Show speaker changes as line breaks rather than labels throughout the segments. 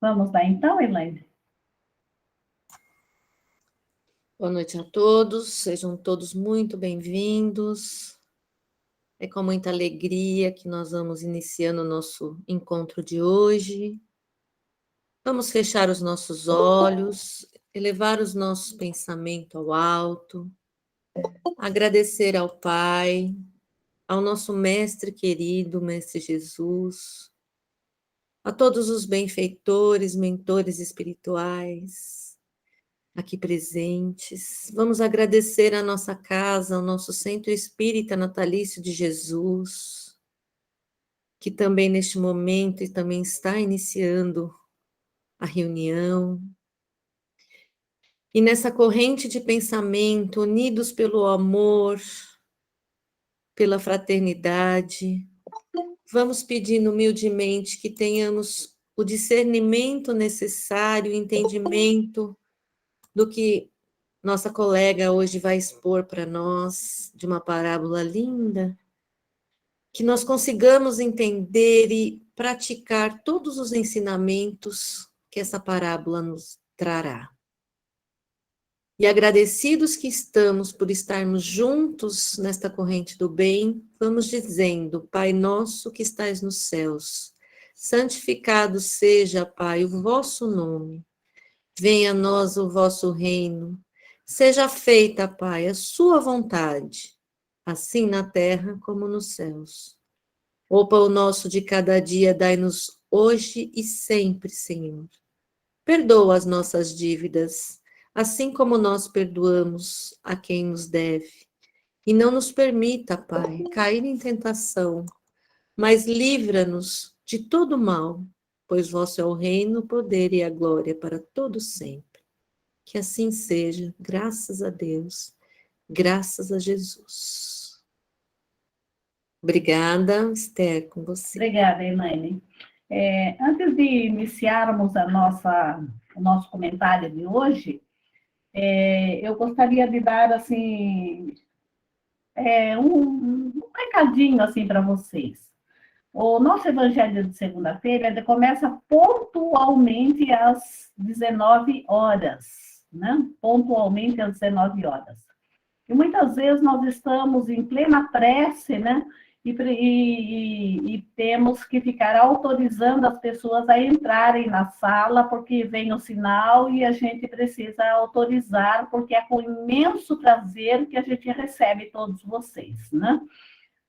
Vamos lá então, Elaine?
Boa noite a todos, sejam todos muito bem-vindos. É com muita alegria que nós vamos iniciando o nosso encontro de hoje. Vamos fechar os nossos olhos, elevar os nossos pensamentos ao alto, agradecer ao Pai, ao nosso Mestre querido, Mestre Jesus, a todos os benfeitores, mentores espirituais aqui presentes. Vamos agradecer a nossa casa, ao nosso Centro Espírita Natalício de Jesus, que também neste momento também está iniciando a reunião. E nessa corrente de pensamento, unidos pelo amor, pela fraternidade, vamos pedindo humildemente que tenhamos o discernimento necessário, o entendimento do que nossa colega hoje vai expor para nós, de uma parábola linda, que nós consigamos entender e praticar todos os ensinamentos que essa parábola nos trará. E agradecidos que estamos por estarmos juntos nesta corrente do bem, vamos dizendo: Pai nosso que estais nos céus, santificado seja, Pai, o vosso nome. Venha a nós o vosso reino. Seja feita, Pai, a sua vontade, assim na terra como nos céus. O pão nosso de cada dia dai-nos hoje e sempre, Senhor. Perdoa as nossas dívidas, assim como nós perdoamos a quem nos deve. E não nos permita, Pai, cair em tentação, mas livra-nos de todo mal, pois vosso é o reino, o poder e a glória para todo sempre. Que assim seja, graças a Deus, graças a Jesus. Obrigada, Esther, com você.
Obrigada, Elaine. Antes de iniciarmos o nosso comentário de hoje, eu gostaria de dar assim, um recadinho assim, para vocês. O nosso evangelho de segunda-feira ele começa pontualmente às 19 horas, né? Pontualmente às 19 horas. E muitas vezes nós estamos em plena prece, né? E temos que ficar autorizando as pessoas a entrarem na sala, porque vem o sinal e a gente precisa autorizar, porque é com imenso prazer que a gente recebe todos vocês, né?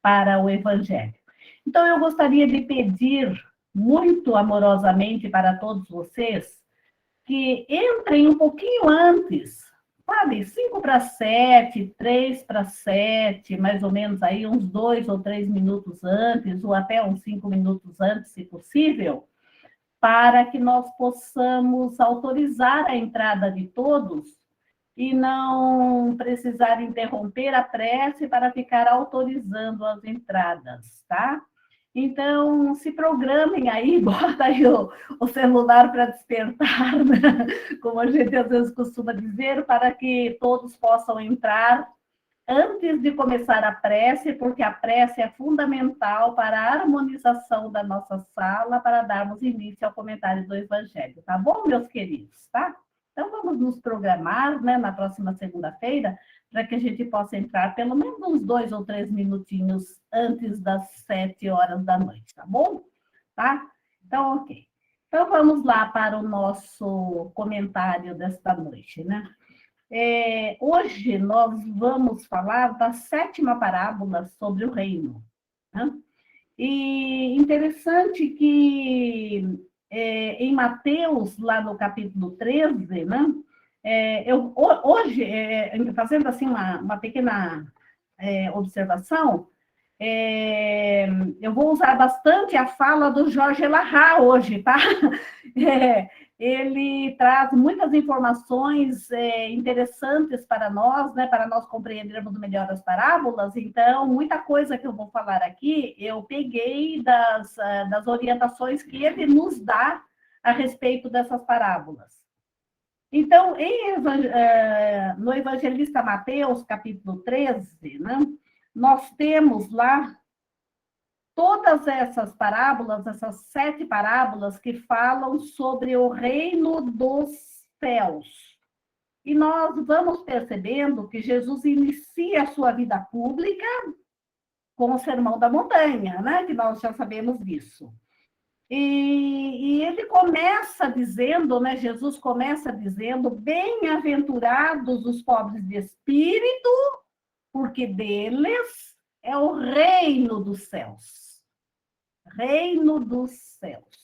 Para o Evangelho. Então, eu gostaria de pedir muito amorosamente para todos vocês que entrem um pouquinho antes, sabe? 5 para 7, 3 para 7, mais ou menos aí, uns 2 ou 3 minutos antes, ou até uns 5 minutos antes, se possível, para que nós possamos autorizar a entrada de todos e não precisar interromper a prece para ficar autorizando as entradas, tá? Então, se programem aí, bota aí o celular para despertar, né? Como a gente às vezes costuma dizer, para que todos possam entrar antes de começar a prece, porque a prece é fundamental para a harmonização da nossa sala, para darmos início ao comentário do Evangelho, tá bom, meus queridos, tá? Então, vamos nos programar, né, na próxima segunda-feira, para que a gente possa entrar pelo menos uns 2 ou 3 minutinhos antes das 7 horas da noite, tá bom? Tá? Então, ok. Então, vamos lá para o nosso comentário desta noite, né? Hoje nós vamos falar da 7ª parábola sobre o reino, né? E interessante que em Mateus, lá no capítulo 13, né? Hoje, fazendo assim uma pequena observação, eu vou usar bastante a fala do Jorge Larrat hoje, tá? Ele traz muitas informações interessantes para nós, né, para nós compreendermos melhor as parábolas. Então, muita coisa que eu vou falar aqui, eu peguei das orientações que ele nos dá a respeito dessas parábolas. Então, no Evangelista Mateus, capítulo 13, né, nós temos lá todas essas parábolas, essas 7 parábolas que falam sobre o reino dos céus. E nós vamos percebendo que Jesus inicia a sua vida pública com o Sermão da Montanha, né? Que nós já sabemos disso. E ele começa dizendo, né? Jesus começa dizendo: bem-aventurados os pobres de espírito, porque deles é o reino dos céus. Reino dos céus.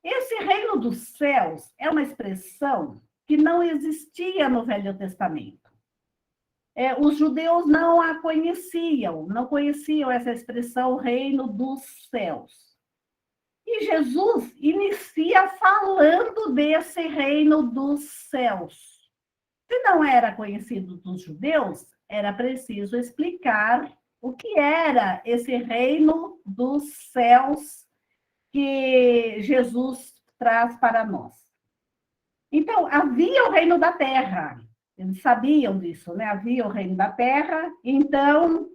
Esse reino dos céus é uma expressão que não existia no Velho Testamento. Os judeus não a conheciam, não conheciam essa expressão reino dos céus. E Jesus inicia falando desse reino dos céus. Se não era conhecido dos judeus, era preciso explicar o que era esse reino dos céus que Jesus traz para nós. Então, havia o reino da terra, eles sabiam disso, né? Havia o reino da terra, então,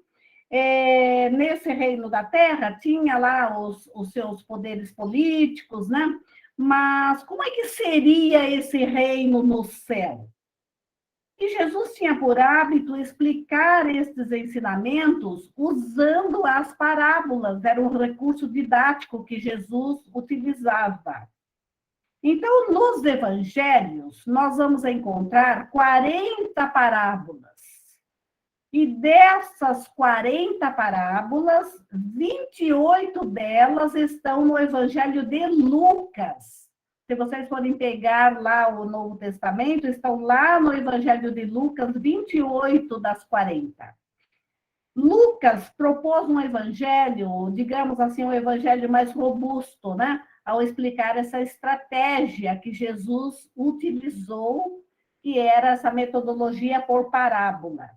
nesse reino da terra, tinha lá os seus poderes políticos, né? Mas como é que seria esse reino no céu? E Jesus tinha por hábito explicar estes ensinamentos usando as parábolas, era um recurso didático que Jesus utilizava. Então, nos evangelhos, nós vamos encontrar 40 parábolas. E dessas 40 parábolas, 28 delas estão no Evangelho de Lucas. Se vocês forem pegar lá o Novo Testamento, estão lá no Evangelho de Lucas, 28 das 40. Lucas propôs um evangelho, digamos assim, um evangelho mais robusto, né? Ao explicar essa estratégia que Jesus utilizou, que era essa metodologia por parábola.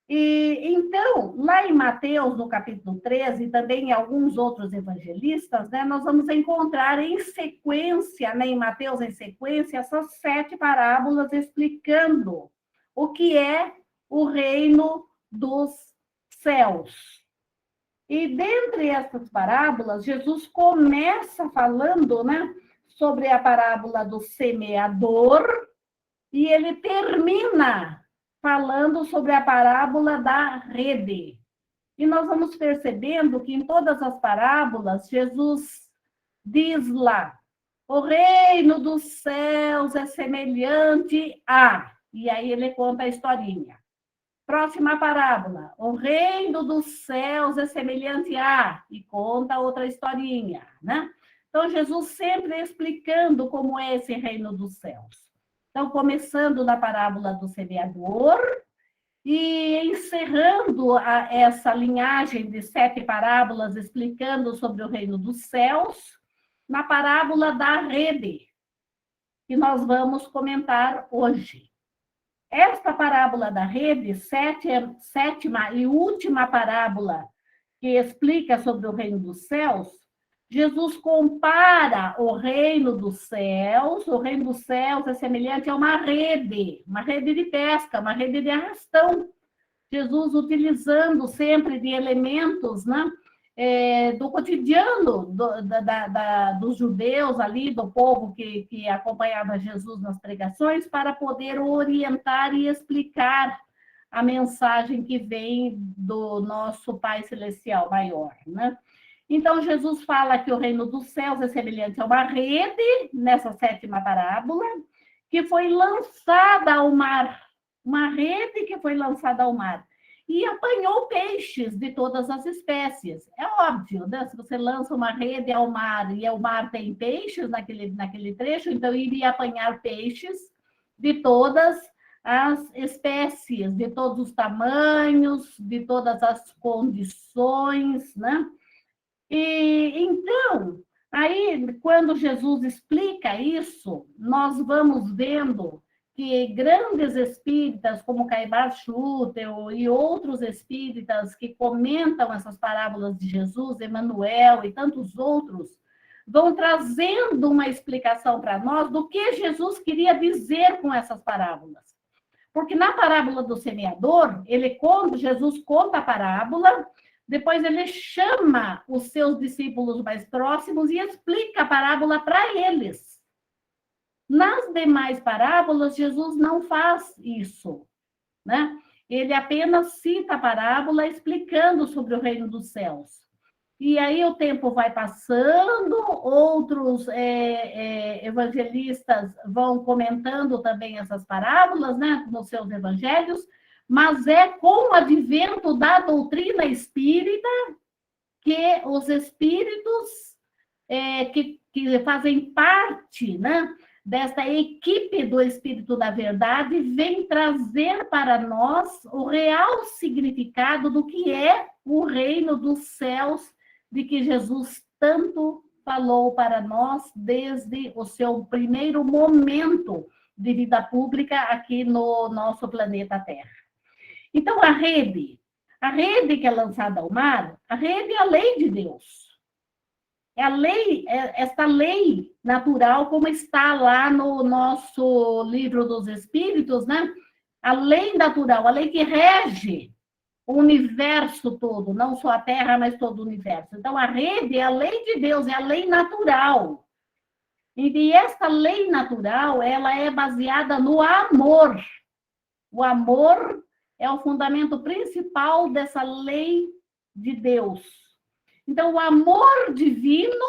E então, lá em Mateus, no capítulo 13, e também em alguns outros evangelistas, né, nós vamos encontrar em sequência, né, em Mateus em sequência, essas 7 parábolas explicando o que é o reino dos céus. E dentre essas parábolas, Jesus começa falando, né, sobre a parábola do semeador, e ele termina falando sobre a parábola da rede. E nós vamos percebendo que em todas as parábolas, Jesus diz lá: o reino dos céus é semelhante a... E aí ele conta a historinha. Próxima parábola: o reino dos céus é semelhante a... E conta outra historinha, né? Então, Jesus sempre explicando como é esse reino dos céus. Então, começando na parábola do semeador e encerrando essa linhagem de 7 parábolas explicando sobre o reino dos céus, na parábola da rede, que nós vamos comentar hoje. Esta parábola da rede, sétima e última parábola que explica sobre o reino dos céus, Jesus compara o reino dos céus é semelhante a uma rede de pesca, uma rede de arrastão. Jesus utilizando sempre de elementos, né, do cotidiano dos judeus ali, do povo que acompanhava Jesus nas pregações, para poder orientar e explicar a mensagem que vem do nosso Pai Celestial maior, né? Então, Jesus fala que o reino dos céus é semelhante a uma rede, nessa 7ª parábola, que foi lançada ao mar. Uma rede que foi lançada ao mar. E apanhou peixes de todas as espécies. É óbvio, né? Se você lança uma rede ao mar e o mar tem peixes naquele trecho, então iria apanhar peixes de todas as espécies, de todos os tamanhos, de todas as condições, né? E então, aí, quando Jesus explica isso, nós vamos vendo que grandes espíritas, como Caibás Schutel e outros espíritas que comentam essas parábolas de Jesus, Emmanuel e tantos outros, vão trazendo uma explicação para nós do que Jesus queria dizer com essas parábolas. Porque na parábola do semeador, Jesus conta a parábola, Depois ele chama os seus discípulos mais próximos e explica a parábola para eles. Nas demais parábolas, Jesus não faz isso, né? Ele apenas cita a parábola explicando sobre o reino dos céus. E aí o tempo vai passando, outros evangelistas vão comentando também essas parábolas, né, nos seus evangelhos, mas é com o advento da doutrina espírita que os espíritos que fazem parte, né, desta equipe do Espírito da Verdade vem trazer para nós o real significado do que é o reino dos céus, de que Jesus tanto falou para nós desde o seu primeiro momento de vida pública aqui no nosso planeta Terra. Então, a rede que é lançada ao mar, a rede é a lei de Deus. É a lei, esta lei natural, como está lá no nosso livro dos Espíritos, né? A lei natural, a lei que rege o universo todo, não só a Terra, mas todo o universo. Então, a rede é a lei de Deus, é a lei natural. E essa lei natural, ela é baseada no amor. O amor é o fundamento principal dessa lei de Deus. Então, o amor divino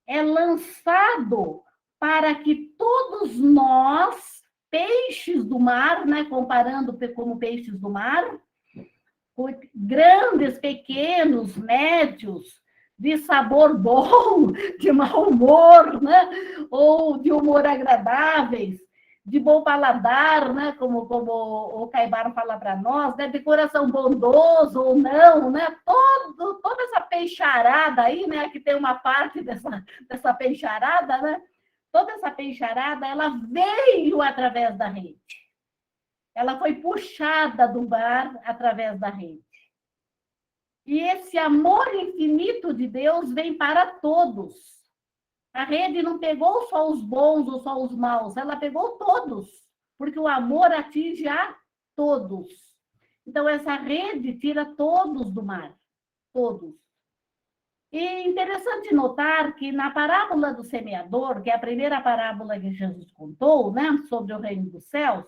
é lançado para que todos nós, peixes do mar, né, comparando como peixes do mar, grandes, pequenos, médios, de sabor bom, de mau humor, né, ou de humor agradáveis, de bom paladar, né, como o Caibara fala para nós, né, de coração bondoso ou não, né, toda essa peixarada aí, né, que tem uma parte dessa peixarada, né, toda essa peixarada, ela veio através da rede. Ela foi puxada do mar através da rede. E esse amor infinito de Deus vem para todos. A rede não pegou só os bons ou só os maus, ela pegou todos, porque o amor atinge a todos. Então, essa rede tira todos do mar, todos. E interessante notar que na parábola do semeador, que é a primeira parábola que Jesus contou, né, sobre o reino dos céus,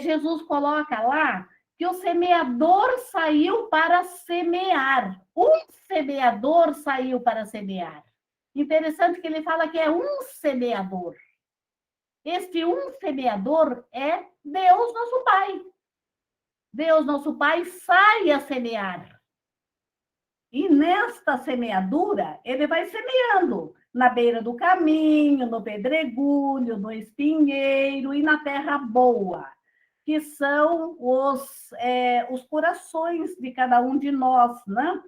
Jesus coloca lá que o semeador saiu para semear. Um semeador saiu para semear. Interessante que ele fala que é um semeador. Este um semeador é Deus, nosso Pai. Deus, nosso Pai, sai a semear. E nesta semeadura, ele vai semeando na beira do caminho, no pedregulho, no espinheiro e na terra boa, que são os corações de cada um de nós, né?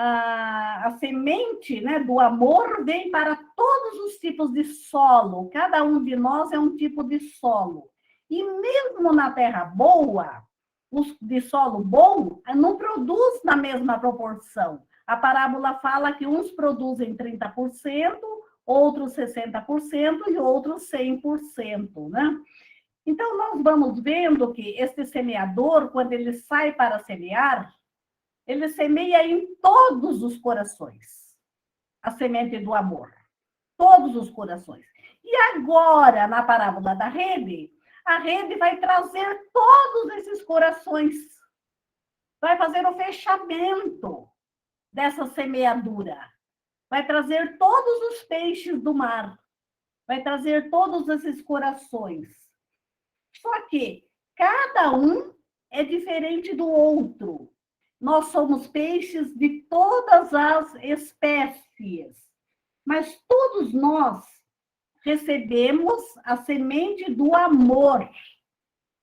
A semente, né, do amor vem para todos os tipos de solo. Cada um de nós é um tipo de solo. E mesmo na terra boa, os de solo bom não produz na mesma proporção. A parábola fala que uns produzem 30%, outros 60% e outros 100%, né? Então, nós vamos vendo que este semeador, quando ele sai para semear, ele semeia em todos os corações a semente do amor. Todos os corações. E agora, na parábola da rede, a rede vai trazer todos esses corações. Vai fazer o fechamento dessa semeadura. Vai trazer todos os peixes do mar. Vai trazer todos esses corações. Só que cada um é diferente do outro. Nós somos peixes de todas as espécies, mas todos nós recebemos a semente do amor.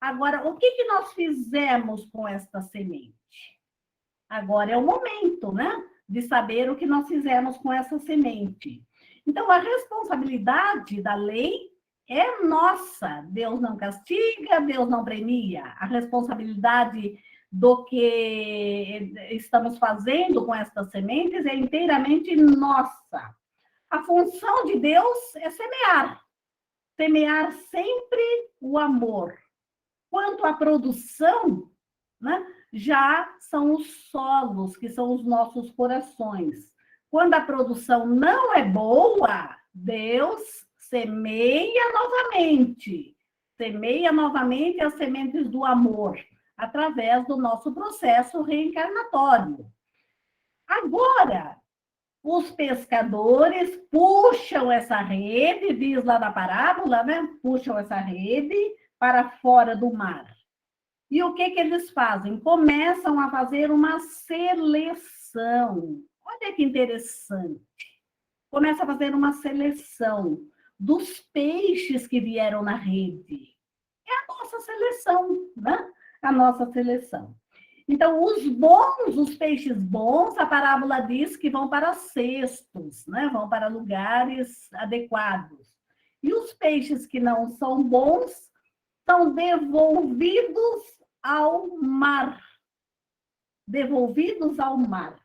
Agora, o que nós fizemos com esta semente? Agora é o momento, né, de saber o que nós fizemos com essa semente. Então, a responsabilidade da lei é nossa. Deus não castiga, Deus não premia. A responsabilidade do que estamos fazendo com estas sementes é inteiramente nossa. A função de Deus é semear. Semear sempre o amor. Quanto à produção, né, Já são os solos, que são os nossos corações. Quando a produção não é boa, Deus semeia novamente as sementes do amor, através do nosso processo reencarnatório. Agora, os pescadores puxam essa rede, diz lá na parábola, né? Puxam essa rede para fora do mar. E o que eles fazem? Começam a fazer uma seleção. Olha que interessante. Começa a fazer uma seleção dos peixes que vieram na rede. É a nossa seleção, né? A nossa seleção. Então, os peixes bons, a parábola diz que vão para cestos, né? Vão para lugares adequados. E os peixes que não são bons são devolvidos ao mar. Devolvidos ao mar.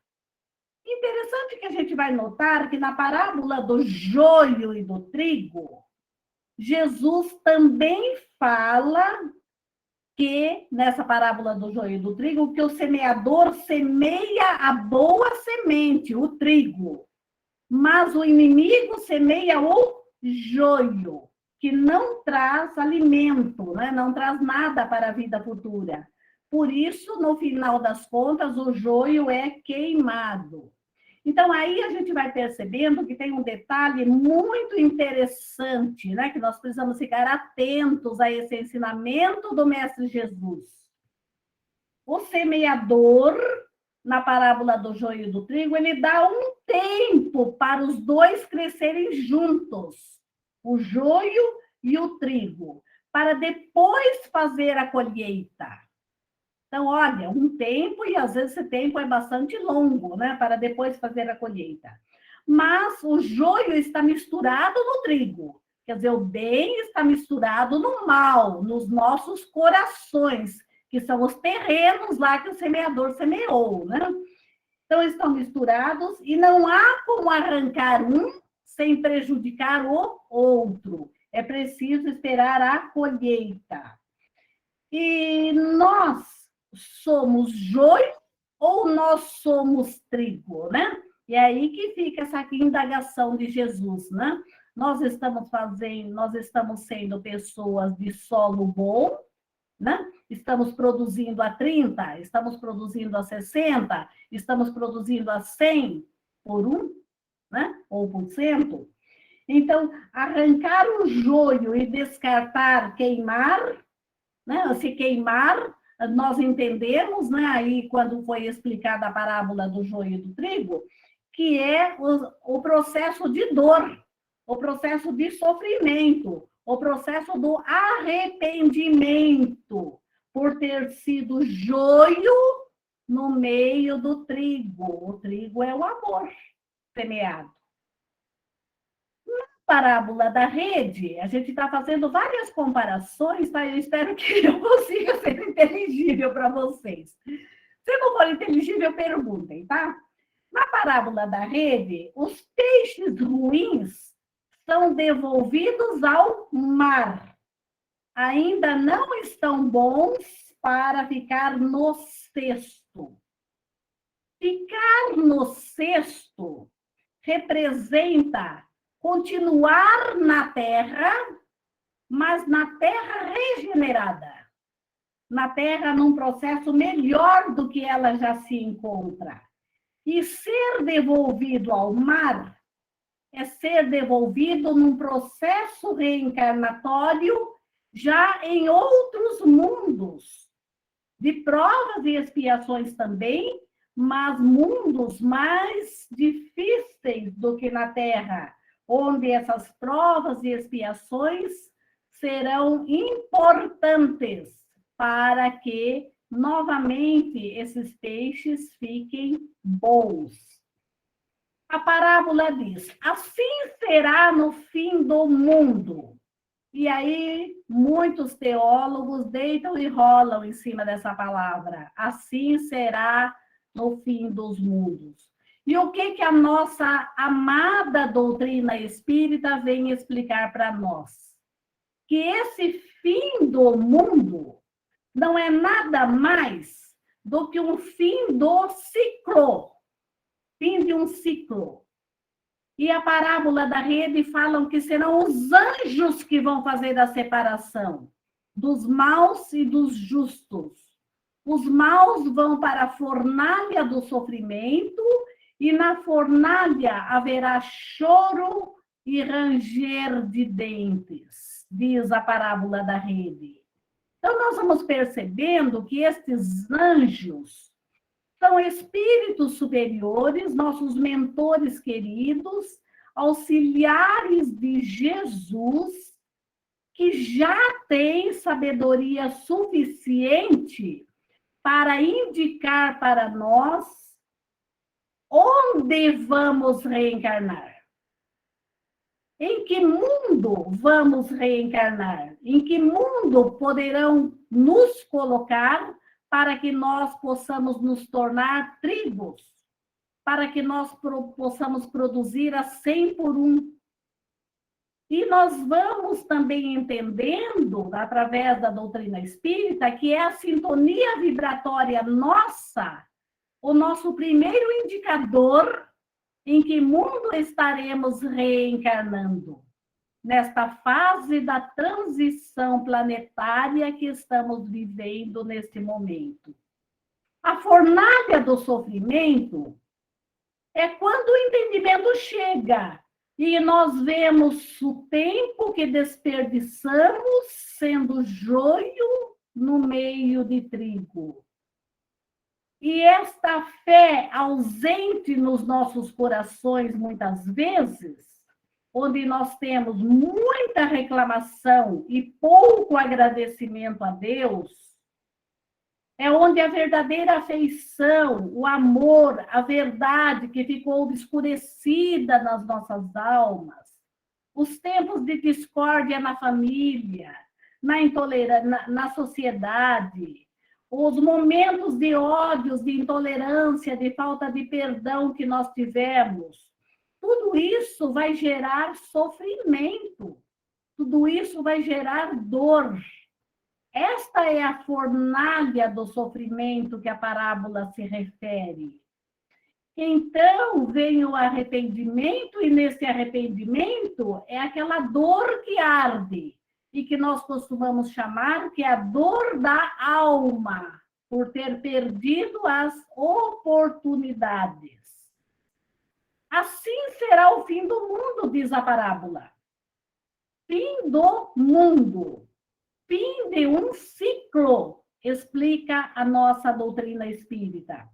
Interessante que a gente vai notar que na parábola do joio e do trigo, Jesus também fala que, nessa parábola do joio e do trigo, que o semeador semeia a boa semente, o trigo, mas o inimigo semeia o joio, que não traz alimento, né? Não traz nada para a vida futura. Por isso, no final das contas, o joio é queimado. Então, aí a gente vai percebendo que tem um detalhe muito interessante, né? Que nós precisamos ficar atentos a esse ensinamento do Mestre Jesus. O semeador, na parábola do joio e do trigo, ele dá um tempo para os dois crescerem juntos, o joio e o trigo, para depois fazer a colheita. Então, olha, um tempo, e às vezes esse tempo é bastante longo, né, para depois fazer a colheita. Mas o joio está misturado no trigo, quer dizer, o bem está misturado no mal, nos nossos corações, que são os terrenos lá que o semeador semeou, né? Então, estão misturados e não há como arrancar um sem prejudicar o outro. É preciso esperar a colheita. E nós somos joio ou nós somos trigo, né? E é aí que fica essa indagação de Jesus, né? Nós estamos sendo pessoas de solo bom, né? Estamos produzindo a 30, estamos produzindo a 60, estamos produzindo a 100 por 1, né? Ou por cento. Então, arrancar o joio e descartar, queimar, né? Se queimar, nós entendemos, né? Aí, quando foi explicada a parábola do joio e do trigo, que é o processo de dor, o processo de sofrimento, o processo do arrependimento por ter sido joio no meio do trigo. O trigo é o amor semeado. Na parábola da rede, a gente está fazendo várias comparações, tá? Eu espero que eu consiga ser inteligível para vocês. Se não for inteligível, perguntem, tá? Na parábola da rede, os peixes ruins são devolvidos ao mar. Ainda não estão bons para ficar no cesto. Ficar no cesto representa continuar na terra, mas na terra regenerada. Na terra num processo melhor do que ela já se encontra. E ser devolvido ao mar é ser devolvido num processo reencarnatório já em outros mundos, de provas e expiações também, mas mundos mais difíceis do que na Terra, onde essas provas e expiações serão importantes para que novamente esses peixes fiquem bons. A parábola diz: assim será no fim do mundo. E aí, muitos teólogos deitam e rolam em cima dessa palavra. Assim será no fim dos mundos. E o que a nossa amada doutrina espírita vem explicar para nós? Que esse fim do mundo não é nada mais do que um fim do ciclo. Fim de um ciclo. E a parábola da rede falam que serão os anjos que vão fazer a separação dos maus e dos justos. Os maus vão para a fornalha do sofrimento e na fornalha haverá choro e ranger de dentes, diz a parábola da rede. Então, nós vamos percebendo que estes anjos são espíritos superiores, nossos mentores queridos, auxiliares de Jesus, que já têm sabedoria suficiente para indicar para nós onde vamos reencarnar. Em que mundo vamos reencarnar? Em que mundo poderão nos colocar para que nós possamos nos tornar tribos, para que nós possamos produzir a 100 por 1. E nós vamos também entendendo, através da doutrina espírita, que é a sintonia vibratória nossa, o nosso primeiro indicador em que mundo estaremos reencarnando, nesta fase da transição planetária que estamos vivendo neste momento. A fornalha do sofrimento é quando o entendimento chega e nós vemos o tempo que desperdiçamos sendo joio no meio de trigo. E esta fé ausente nos nossos corações, muitas vezes, onde nós temos muita reclamação e pouco agradecimento a Deus, é onde a verdadeira afeição, o amor, a verdade que ficou obscurecida nas nossas almas, os tempos de discórdia na família, na intolerância, na sociedade, os momentos de ódios, de intolerância, de falta de perdão que nós tivemos, tudo isso vai gerar sofrimento, tudo isso vai gerar dor. Esta é a fornalha do sofrimento que a parábola se refere. Então, vem o arrependimento, e nesse arrependimento é aquela dor que arde, e que nós costumamos chamar que é a dor da alma, por ter perdido as oportunidades. Assim será o fim do mundo, diz a parábola. Fim do mundo. Fim de um ciclo, explica a nossa doutrina espírita.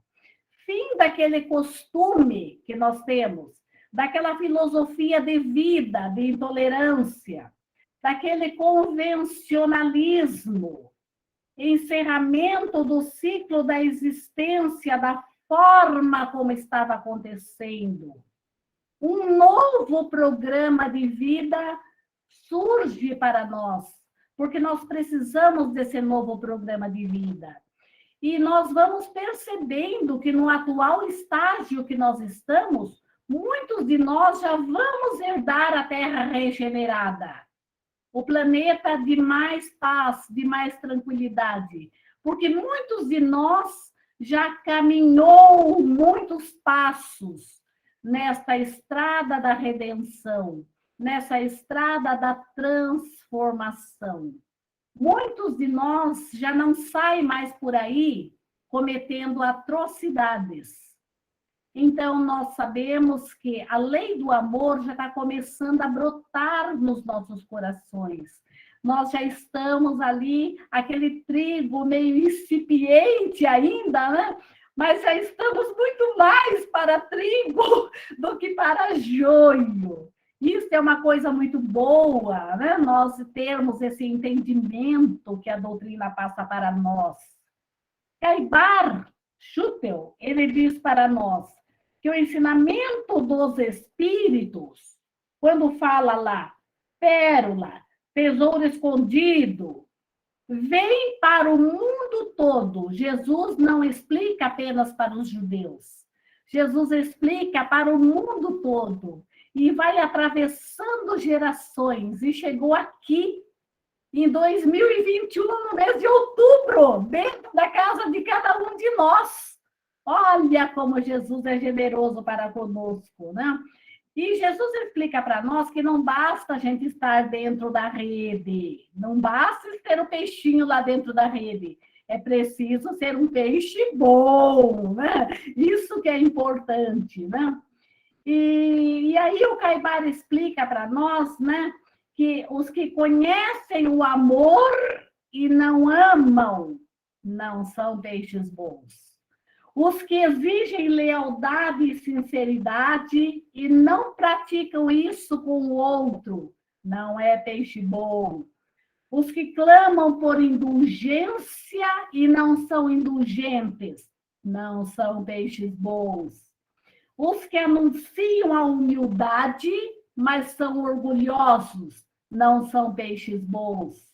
Fim daquele costume que nós temos, daquela filosofia de vida, de intolerância, daquele convencionalismo, encerramento do ciclo da existência, da forma como estava acontecendo. Um novo programa de vida surge para nós, porque nós precisamos desse novo programa de vida. E nós vamos percebendo que no atual estágio que nós estamos, muitos de nós já vamos herdar a Terra regenerada, o planeta de mais paz, de mais tranquilidade, porque muitos de nós já caminhou muitos passos nesta estrada da redenção, nessa estrada da transformação. Muitos de nós já não saem mais por aí cometendo atrocidades. Então, nós sabemos que a lei do amor já está começando a brotar nos nossos corações. Nós já estamos ali, aquele trigo meio incipiente ainda, né? Mas já estamos muito mais para trigo do que para joio. Isso é uma coisa muito boa, né? Nós termos esse entendimento que a doutrina passa para nós. Caibar Schutel, ele diz para nós que o ensinamento dos espíritos, quando fala lá, pérola, tesouro escondido, vem para o mundo todo. Jesus não explica apenas para os judeus. Jesus explica para o mundo todo. E vai atravessando gerações, e chegou aqui. em 2021, no mês de outubro, dentro da casa de cada um de nós. Olha como Jesus é generoso para conosco, né? E Jesus explica para nós que não basta a gente estar dentro da rede, não basta ter o peixinho lá dentro da rede, é preciso ser um peixe bom, né? Isso que é importante, né? E aí o Caibara explica para nós, né, que os que conhecem o amor e não amam não são peixes bons. Os que exigem lealdade e sinceridade e não praticam isso com o outro, não é peixe bom. Os que clamam por indulgência e não são indulgentes, não são peixes bons. Os que anunciam a humildade, mas são orgulhosos, não são peixes bons.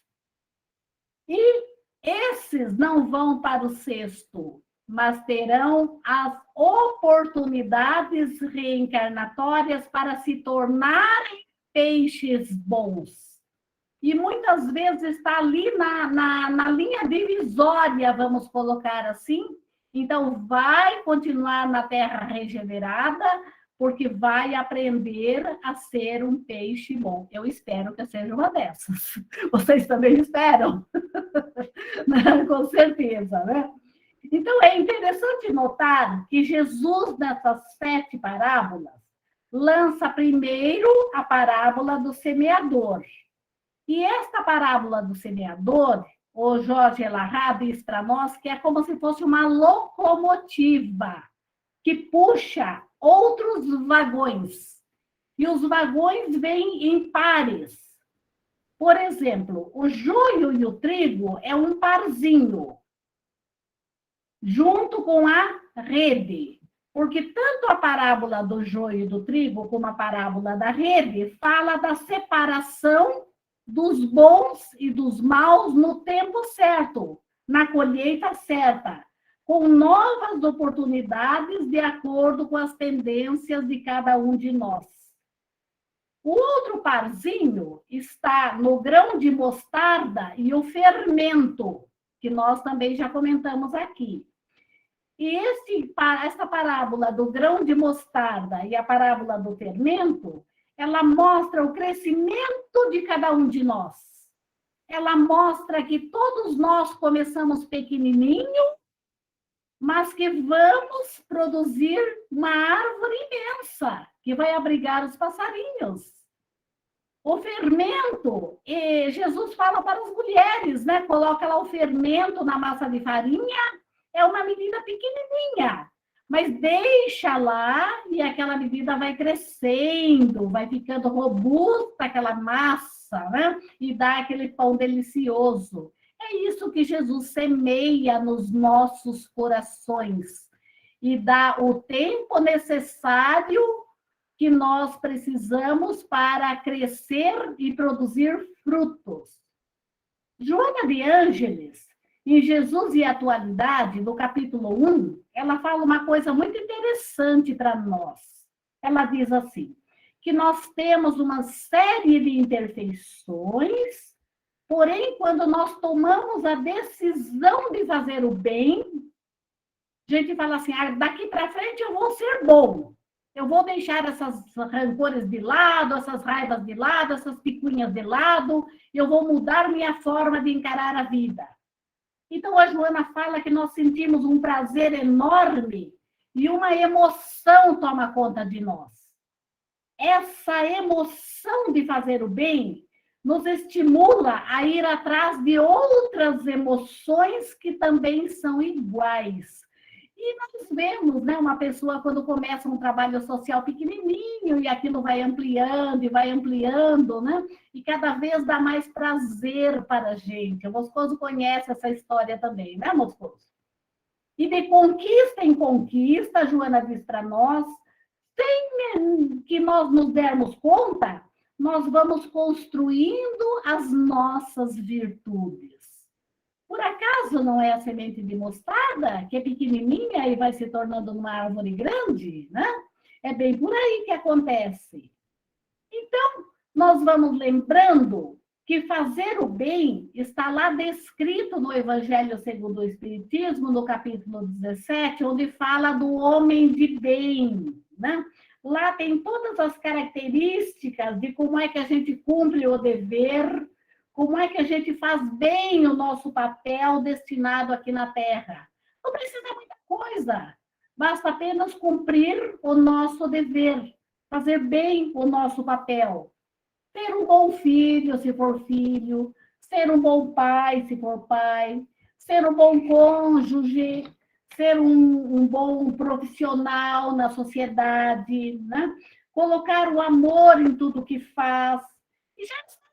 E esses não vão para o cesto, mas terão as oportunidades reencarnatórias para se tornarem peixes bons. E muitas vezes está ali na linha divisória, vamos colocar assim. Então, vai continuar na terra regenerada, porque vai aprender a ser um peixe bom. Eu espero que eu seja uma dessas. Vocês também esperam? Com certeza, né? Então, é interessante notar que Jesus, nessas 7 parábolas, lança primeiro a parábola do semeador. E esta parábola do semeador, o Jorge Elahá diz para nós que é como se fosse uma locomotiva que puxa outros vagões. E os vagões vêm em pares. Por exemplo, o joio e o trigo é um parzinho, junto com a rede. Porque tanto a parábola do joio e do trigo como a parábola da rede fala da separação dos bons e dos maus no tempo certo, na colheita certa, com novas oportunidades de acordo com as tendências de cada um de nós. O outro parzinho está no grão de mostarda e o fermento, que nós também já comentamos aqui. E essa parábola do grão de mostarda e a parábola do fermento, ela mostra o crescimento de cada um de nós. Ela mostra que todos nós começamos pequenininho, mas que vamos produzir uma árvore imensa, que vai abrigar os passarinhos. O fermento, e Jesus fala para as mulheres, né? Coloca lá o fermento na massa de farinha, é uma medida pequenininha, mas deixa lá e aquela medida vai crescendo, vai ficando robusta aquela massa, né? E dá aquele pão delicioso. É isso que Jesus semeia nos nossos corações e dá o tempo necessário que nós precisamos para crescer e produzir frutos. Joana de Ângeles, em Jesus e a Atualidade, no capítulo 1, ela fala uma coisa muito interessante para nós. Ela diz assim, que nós temos uma série de imperfeições, porém, quando nós tomamos a decisão de fazer o bem, a gente fala assim, daqui para frente eu vou ser bom. Eu vou deixar essas rancores de lado, essas raivas de lado, essas picuinhas de lado, eu vou mudar minha forma de encarar a vida. Então, a Joana fala que nós sentimos um prazer enorme e uma emoção toma conta de nós. Essa emoção de fazer o bem nos estimula a ir atrás de outras emoções que também são iguais. E nós vemos, né, uma pessoa quando começa um trabalho social pequenininho e aquilo vai ampliando, né? E cada vez dá mais prazer para a gente. O Moscoso conhece essa história também, né, Moscoso? E de conquista em conquista, a Joana diz para nós, sem que nós nos dermos conta, nós vamos construindo as nossas virtudes. Por acaso não é a semente de mostarda, que é pequenininha e vai se tornando uma árvore grande, né? É bem por aí que acontece. Então, nós vamos lembrando que fazer o bem está lá descrito no Evangelho segundo o Espiritismo, no capítulo 17, onde fala do homem de bem, né? Lá tem todas as características de como é que a gente cumpre o dever, como é que a gente faz bem o nosso papel destinado aqui na Terra. Não precisa muita coisa, basta apenas cumprir o nosso dever, fazer bem o nosso papel. Ser um bom filho, se for filho, ser um bom pai, se for pai, ser um bom cônjuge, ser um bom profissional na sociedade, né? Colocar o amor em tudo que faz. E já está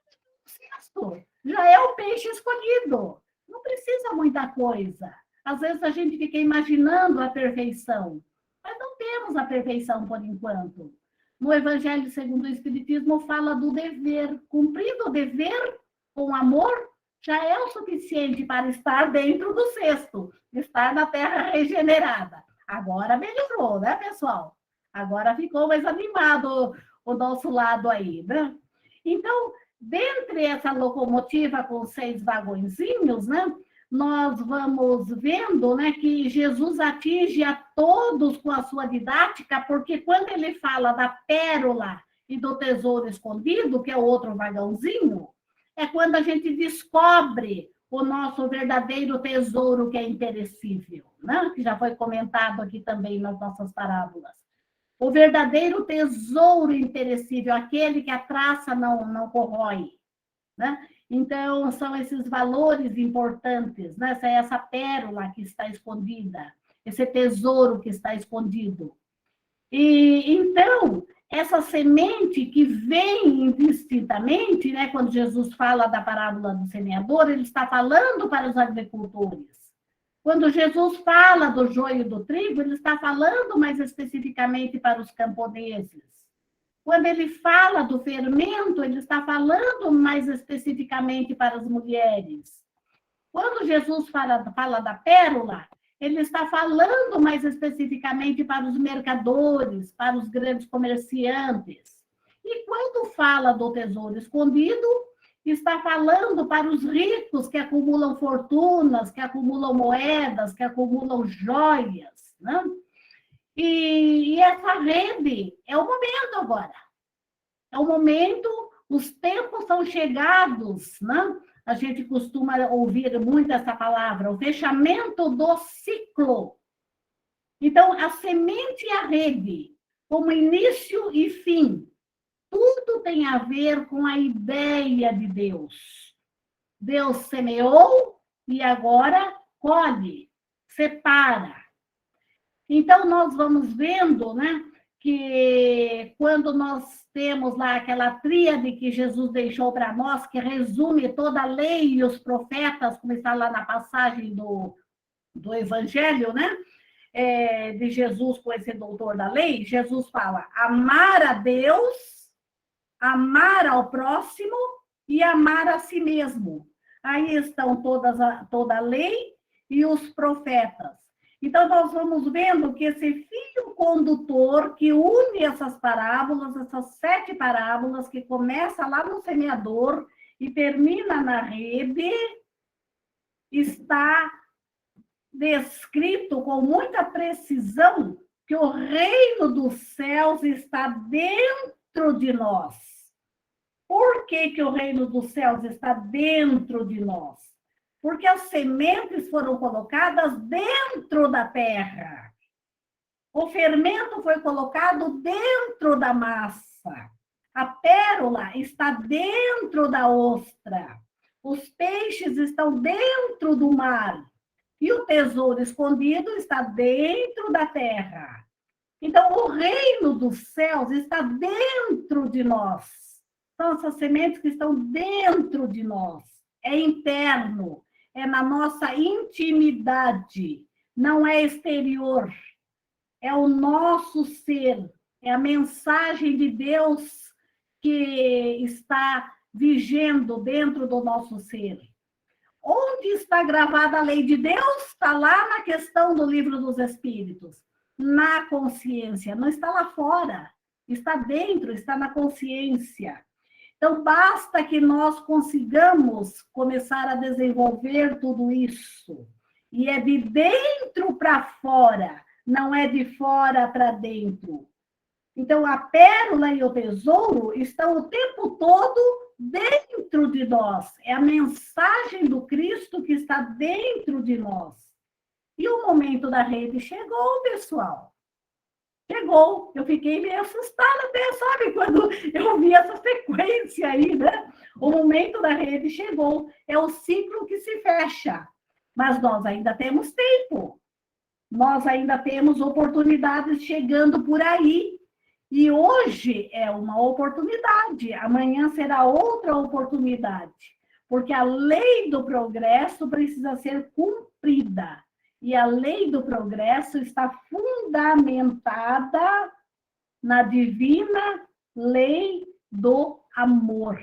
certo, já é o peixe escolhido. Não precisa muita coisa. Às vezes a gente fica imaginando a perfeição, mas não temos a perfeição por enquanto. No Evangelho segundo o Espiritismo fala do dever. Cumprindo o dever com amor, já é o suficiente para estar dentro do cesto, estar na terra regenerada. Agora melhorou, né, pessoal? Agora ficou mais animado o nosso lado aí, né? Então, dentre essa locomotiva com 6 vagõezinhos, né, nós vamos vendo, né, que Jesus atinge a todos com a sua didática, porque quando ele fala da pérola e do tesouro escondido, que é o outro vagãozinho, é quando a gente descobre o nosso verdadeiro tesouro, que é imperecível, né? Que já foi comentado aqui também nas nossas parábolas. O verdadeiro tesouro imperecível, aquele que a traça não corrói, né? Então, são esses valores importantes, né? Essa pérola que está escondida, esse tesouro que está escondido. E então, essa semente que vem indistintamente, né? Quando Jesus fala da parábola do semeador, ele está falando para os agricultores. Quando Jesus fala do joio e do trigo, ele está falando mais especificamente para os camponeses. Quando ele fala do fermento, ele está falando mais especificamente para as mulheres. Quando Jesus fala da pérola, ele está falando mais especificamente para os mercadores, para os grandes comerciantes. E quando fala do tesouro escondido, está falando para os ricos que acumulam fortunas, que acumulam moedas, que acumulam joias, né? E essa rede é o momento agora. É o momento, os tempos são chegados, né? A gente costuma ouvir muito essa palavra, o fechamento do ciclo. Então, a semente e a rede, como início e fim, tudo tem a ver com a ideia de Deus. Deus semeou e agora colhe, separa. Então, nós vamos vendo, né, que quando nós temos lá aquela tríade que Jesus deixou para nós, que resume toda a lei e os profetas, como está lá na passagem do Evangelho, né, de Jesus com esse doutor da lei, Jesus fala: amar a Deus, amar ao próximo e amar a si mesmo. Aí estão toda a lei e os profetas. Então, nós vamos vendo que esse fio condutor que une essas parábolas, essas 7 parábolas, que começa lá no semeador e termina na rede, está descrito com muita precisão que o reino dos céus está dentro de nós. Por que o reino dos céus está dentro de nós? Porque as sementes foram colocadas dentro da terra. O fermento foi colocado dentro da massa. A pérola está dentro da ostra. Os peixes estão dentro do mar. E o tesouro escondido está dentro da terra. Então, o reino dos céus está dentro de nós. São essas sementes que estão dentro de nós. É interno. É na nossa intimidade, não é exterior, é o nosso ser, é a mensagem de Deus que está vigendo dentro do nosso ser. Onde está gravada a lei de Deus? Está lá na questão do Livro dos Espíritos, na consciência, não está lá fora, está dentro, está na consciência. Então, basta que nós consigamos começar a desenvolver tudo isso. E é de dentro para fora, não é de fora para dentro. Então, a pérola e o tesouro estão o tempo todo dentro de nós. É a mensagem do Cristo que está dentro de nós. E o momento da rede chegou, pessoal. Chegou. Eu fiquei meio assustada até, sabe? Quando eu vi essa sequência aí, né? O momento da rede chegou. É o ciclo que se fecha. Mas nós ainda temos tempo. Nós ainda temos oportunidades chegando por aí. E hoje é uma oportunidade, amanhã será outra oportunidade, porque a lei do progresso precisa ser cumprida. E a lei do progresso está fundamentada na divina lei do amor.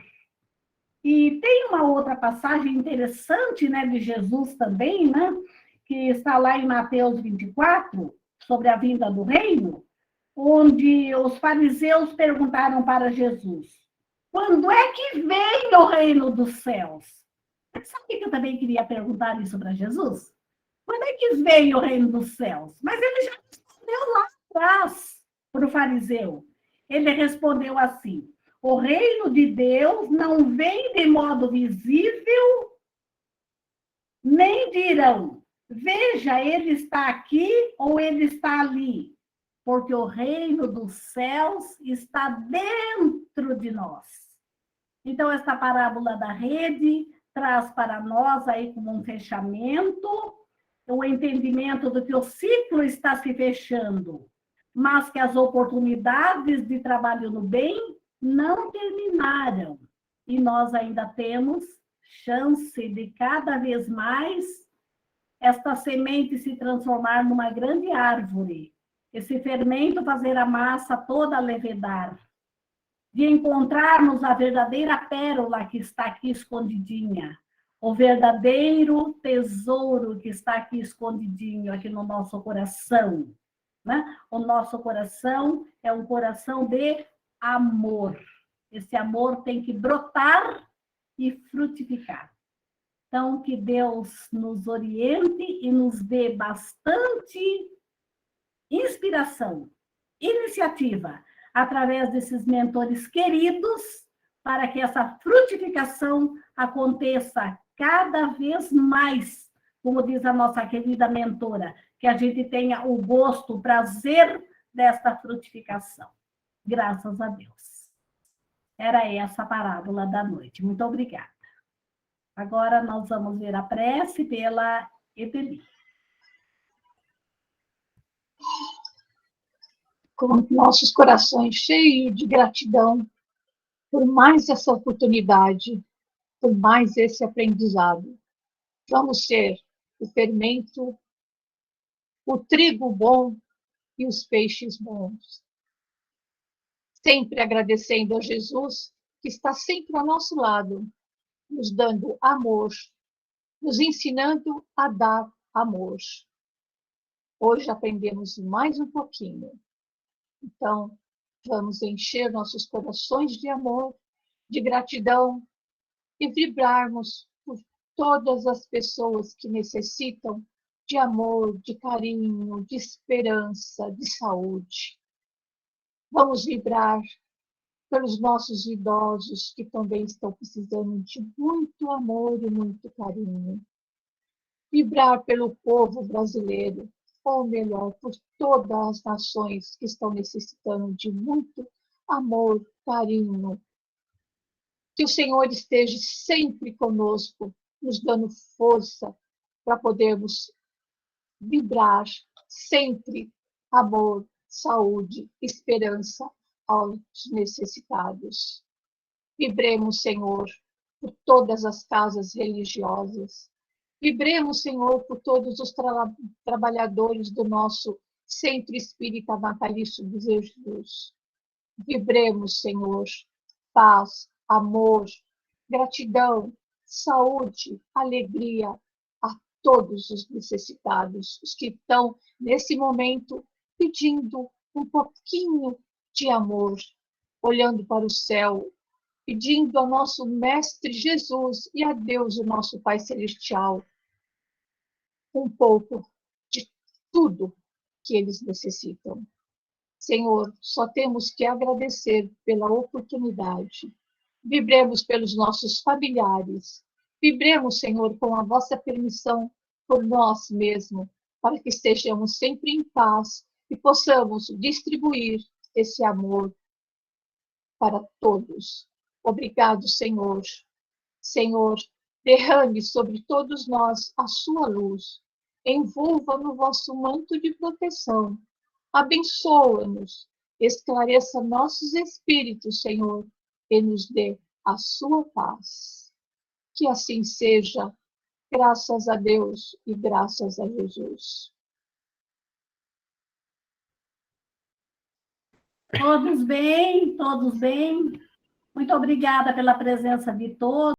E tem uma outra passagem interessante, né, de Jesus também, né, que está lá em Mateus 24, sobre a vinda do reino, onde os fariseus perguntaram para Jesus: quando é que vem o reino dos céus? Sabe o que eu também queria perguntar isso para Jesus? Quando é que vem o reino dos céus? Mas ele já respondeu lá atrás para o fariseu. Ele respondeu assim: o reino de Deus não vem de modo visível, nem dirão, veja, ele está aqui ou ele está ali, porque o reino dos céus está dentro de nós. Então, esta parábola da rede traz para nós aí como um fechamento, o entendimento do que o ciclo está se fechando, mas que as oportunidades de trabalho no bem não terminaram. E nós ainda temos chance de cada vez mais esta semente se transformar numa grande árvore, esse fermento fazer a massa toda levedar, de encontrarmos a verdadeira pérola que está aqui escondidinha, o verdadeiro tesouro que está aqui escondidinho, aqui no nosso coração. Né? O nosso coração é um coração de amor. Esse amor tem que brotar e frutificar. Então, que Deus nos oriente e nos dê bastante inspiração, iniciativa, através desses mentores queridos, para que essa frutificação aconteça cada vez mais, como diz a nossa querida mentora, que a gente tenha o gosto, o prazer desta frutificação. Graças a Deus. Era essa a parábola da noite. Muito obrigada. Agora nós vamos ver a prece pela Eteli.
Com nossos corações cheios de gratidão por mais essa oportunidade, por mais esse aprendizado. Vamos ser o fermento, o trigo bom e os peixes bons. Sempre agradecendo a Jesus, que está sempre ao nosso lado, nos dando amor, nos ensinando a dar amor. Hoje aprendemos mais um pouquinho. Então, vamos encher nossos corações de amor, de gratidão e vibrarmos por todas as pessoas que necessitam de amor, de carinho, de esperança, de saúde. Vamos vibrar pelos nossos idosos que também estão precisando de muito amor e muito carinho. Vibrar pelo povo brasileiro, ou melhor, por todas as nações que estão necessitando de muito amor, carinho. Que o Senhor esteja sempre conosco, nos dando força para podermos vibrar sempre amor, saúde, esperança aos necessitados. Vibremos, Senhor, por todas as casas religiosas. Vibremos, Senhor, por todos os trabalhadores do nosso Centro Espírita Natalício de Jesus. Vibremos, Senhor, paz, amor, gratidão, saúde, alegria a todos os necessitados, os que estão, nesse momento, pedindo um pouquinho de amor, olhando para o céu, pedindo ao nosso Mestre Jesus e a Deus, o nosso Pai Celestial, um pouco de tudo que eles necessitam. Senhor, só temos que agradecer pela oportunidade. Vibremos pelos nossos familiares. Vibremos, Senhor, com a vossa permissão por nós mesmos, para que estejamos sempre em paz e possamos distribuir esse amor para todos. Obrigado, Senhor. Senhor, derrame sobre todos nós a sua luz. Envolva no vosso manto de proteção. Abençoa-nos. Esclareça nossos espíritos, Senhor, e nos dê a sua paz. Que assim seja, graças a Deus e graças a Jesus.
Todos bem, todos bem. Muito obrigada pela presença de todos.